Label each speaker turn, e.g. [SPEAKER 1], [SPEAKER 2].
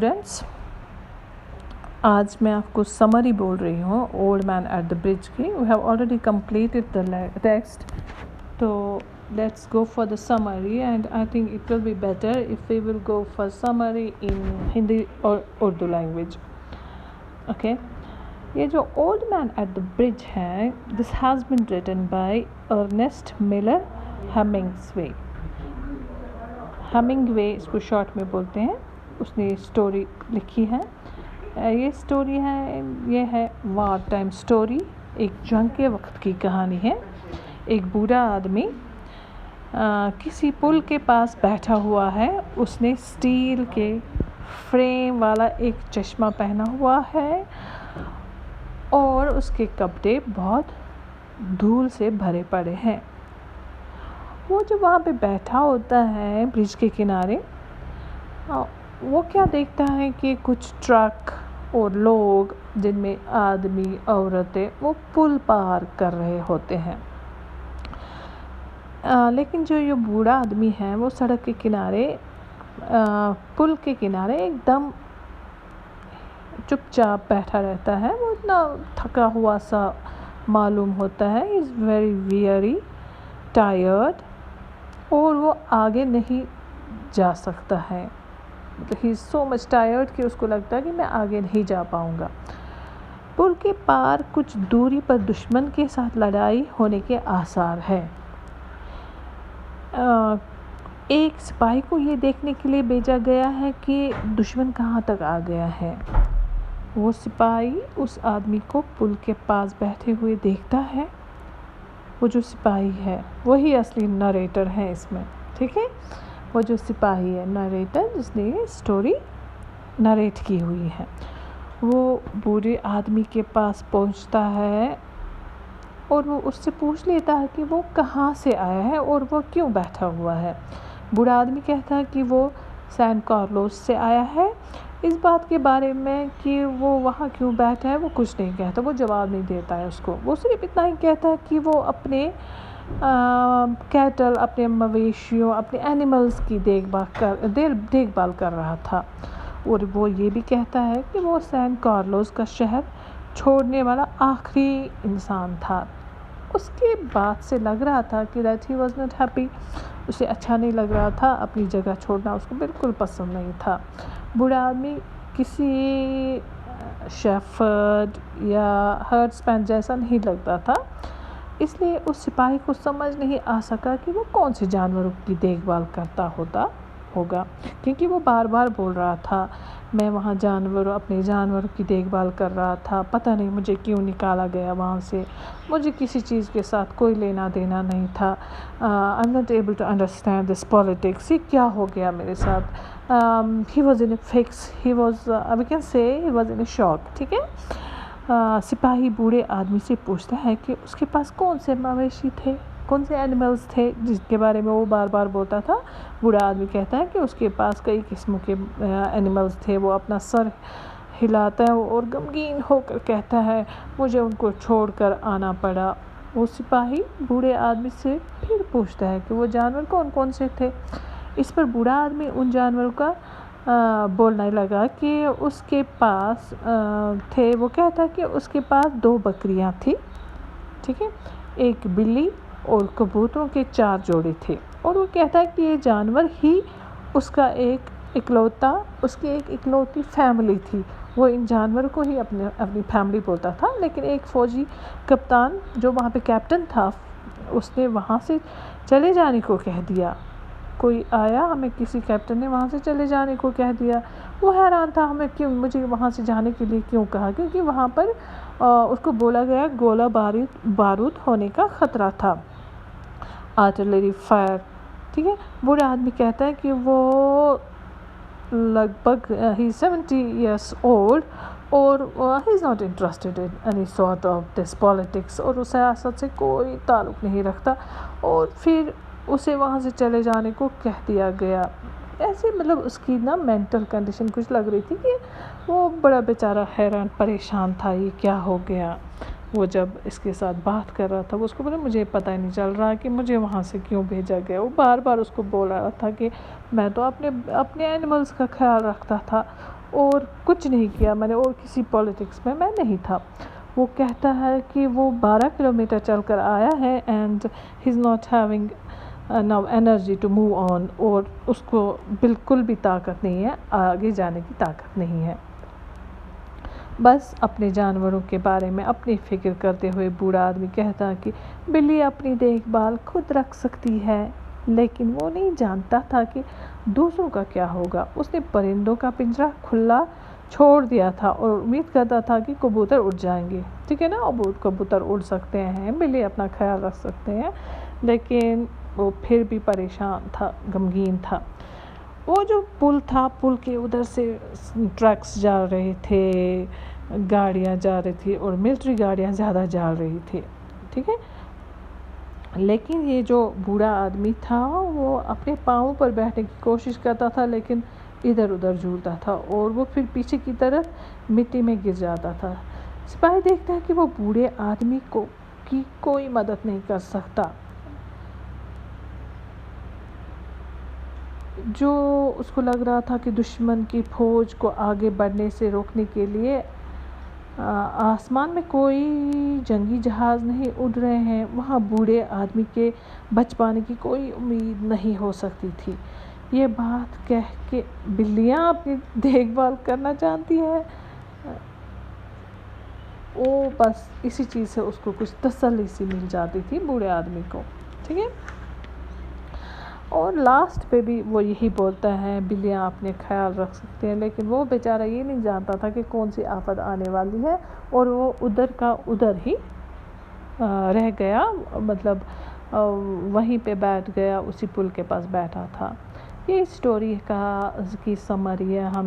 [SPEAKER 1] Students, आज मैं आपको समरी बोल रही हूँ old man at the bridge की. We have already completed the text, तो let's go for the summary, and I think it will be better if we will go for summary in Hindi or Urdu language. Okay, ये जो old man at the bridge है, this has been written by Ernest Miller Hemingway. Hemingway इसको short में बोलते हैं. उसने story लिखी है. ये स्टोरी है, ये है वार टाइम स्टोरी. एक जंग के वक्त की कहानी है. एक बूढ़ा आदमी किसी पुल के पास बैठा हुआ है. उसने स्टील के फ्रेम वाला एक चश्मा पहना हुआ है और उसके कपड़े बहुत धूल से भरे पड़े हैं. वो जो वहाँ पे बैठा होता है ब्रिज के किनारे, वो क्या देखता है कि कुछ ट्रक और लोग, जिनमें आदमी औरतें, वो पुल पार कर रहे होते हैं. लेकिन जो ये बूढ़ा आदमी है वो सड़क के किनारे, पुल के किनारे एकदम चुपचाप बैठा रहता है. वो इतना थका हुआ सा मालूम होता है. इज़ वेरी वेरी टायर्ड और वो आगे नहीं जा सकता है. He is so much tired कि उसको लगता है कि मैं आगे नहीं जा पाऊँगा. पुल के पार कुछ दूरी पर दुश्मन के साथ लड़ाई होने के आसार है. एक सिपाही को ये देखने के लिए भेजा गया है कि दुश्मन कहाँ तक आ गया है. वो सिपाही उस आदमी को पुल के पास बैठे हुए देखता है. वो जो सिपाही है वही असली नरेटर है इसमें. ठीक है, वो जो सिपाही है, नरेटर, जिसने ये स्टोरी नरेट की हुई है, वो बूढ़े आदमी के पास पहुंचता है और वो उससे पूछ लेता है कि वो कहाँ से आया है और वो क्यों बैठा हुआ है. बूढ़ा आदमी कहता है कि वो सैन कार्लोस से आया है. इस बात के बारे में कि वो वहाँ क्यों बैठा है वो कुछ नहीं कहता. वो जवाब नहीं देता है उसको. वो सिर्फ इतना ही कहता है कि वो अपने कैटल, अपने मवेशियों, अपने एनिमल्स की देखभाल कर रहा था. और वो ये भी कहता है कि वो सैन कार्लोस का शहर छोड़ने वाला आखिरी इंसान था. उसके बाद से लग रहा था कि that he was not happy. उसे अच्छा नहीं लग रहा था. अपनी जगह छोड़ना उसको बिल्कुल पसंद नहीं था. बूढ़ा आदमी किसी शेफर्ड या हर्ड्समैन जैसा नहीं लगता था. इसलिए उस सिपाही को समझ नहीं आ सका कि वो कौन से जानवरों की देखभाल करता होगा, क्योंकि वो बार बार बोल रहा था, मैं वहाँ अपने जानवरों की देखभाल कर रहा था. पता नहीं मुझे क्यों निकाला गया वहाँ से. मुझे किसी चीज़ के साथ कोई लेना देना नहीं था. I am not able to understand this politics. ये क्या हो गया मेरे साथ. He was in a fix, he was, we can say he was in A shock. ठीक है. सिपाही बूढ़े आदमी से पूछता है कि उसके पास कौन से मवेशी थे, कौन से एनिमल्स थे जिसके बारे में वो बार बार बोलता था. बूढ़ा आदमी कहता है कि उसके पास कई किस्मों के एनिमल्स थे. वो अपना सर हिलाता है और गमगीन होकर कहता है, मुझे उनको छोड़कर आना पड़ा. वो सिपाही बूढ़े आदमी से फिर पूछता है कि वो जानवर कौन कौन से थे. इस पर बूढ़ा आदमी उन जानवरों का बोलने लगा कि उसके पास थे. वो कहता है कि उसके पास 2 बकरियां थी. ठीक है, एक बिल्ली और कबूतरों के 4 जोड़े थे. और वो कहता है कि ये जानवर ही उसकी एक इकलौती फैमिली थी. वो इन जानवरों को ही अपनी फैमिली बोलता था. लेकिन एक फ़ौजी कप्तान जो वहाँ पे कैप्टन था, उसने वहाँ से चले जाने को कह दिया. कोई आया, हमें किसी कैप्टन ने वहाँ से चले जाने को कह दिया. वो हैरान था, मुझे वहाँ से जाने के लिए क्यों कहा, क्योंकि वहाँ पर उसको बोला गया गोला बारूद होने का ख़तरा था, आर्टिलरी फायर. ठीक है. बूढ़ा आदमी कहता है कि वो लगभग ही 70 years old और he is not interested in any sort of this politics. और उस सियासत से कोई ताल्लुक़ नहीं रखता. और फिर उसे वहाँ से चले जाने को कह दिया गया. ऐसे मतलब उसकी ना मेंटल कंडीशन कुछ लग रही थी कि वो बड़ा बेचारा हैरान परेशान था, ये क्या हो गया. वो जब इसके साथ बात कर रहा था, वो उसको बोला, मुझे पता ही नहीं चल रहा कि मुझे वहाँ से क्यों भेजा गया. वो बार बार उसको बोल रहा था कि मैं तो अपने एनिमल्स का ख्याल रखता था اور کچھ نہیں کیا میں نے، اور کسی پولیٹکس میں نہیں تھا. وہ کہتا ہے کہ وہ 12 کلومیٹر چل کر آیا ہے and he is not having now energy to move on, اور اس کو بالکل بھی طاقت نہیں ہے، آگے جانے کی طاقت نہیں ہے. بس اپنے جانوروں کے بارے میں اپنی فکر کرتے ہوئے بوڑھا آدمی کہتا ہے کہ بلی اپنی دیکھ بھال خود رکھ سکتی ہے، لیکن وہ نہیں جانتا تھا کہ دوسروں کا کیا ہوگا. اس نے پرندوں کا پنجرہ کھلا چھوڑ دیا تھا اور امید کرتا تھا کہ کبوتر اڑ جائیں گے. ٹھیک ہے نا، کبوتر اڑ سکتے ہیں، بلی اپنا خیال رکھ سکتے ہیں، لیکن وہ پھر بھی پریشان تھا، غمگین تھا. وہ جو پل تھا، پل کے ادھر سے ٹرکس جا رہے تھے، گاڑیاں جا رہی تھی اور ملٹری گاڑیاں زیادہ جا رہی تھی. ٹھیک ہے، لیکن یہ جو بوڑھا آدمی تھا وہ اپنے پاؤں پر بیٹھنے کی کوشش کرتا تھا، لیکن ادھر ادھر جھولتا تھا اور وہ پھر پیچھے کی طرف مٹی میں گر جاتا تھا. سپاہی دیکھتا ہے کہ وہ بوڑھے آدمی کی کوئی مدد نہیں کر سکتا. جو اس کو لگ رہا تھا کہ دشمن کی فوج کو آگے بڑھنے سے روکنے کے لیے آسمان میں کوئی جنگی جہاز نہیں اڑ رہے ہیں، وہاں بوڑھے آدمی کے بچ پانے کی کوئی امید نہیں ہو سکتی تھی. یہ بات کہہ کے بلیاں اپنی دیکھ بھال کرنا چاہتی ہے، وہ بس اسی چیز سے اس کو کچھ تسلی سی مل جاتی تھی بوڑھے آدمی کو. ٹھیک ہے، اور لاسٹ پہ بھی وہ یہی بولتا ہے بلیاں اپنے خیال رکھ سکتے ہیں، لیکن وہ بیچارہ یہ نہیں جانتا تھا کہ کون سی آفت آنے والی ہے، اور وہ ادھر کا ادھر ہی رہ گیا، مطلب وہیں پہ بیٹھ گیا، اسی پل کے پاس بیٹھا تھا. یہ اسٹوری کی سمری ہے. ہم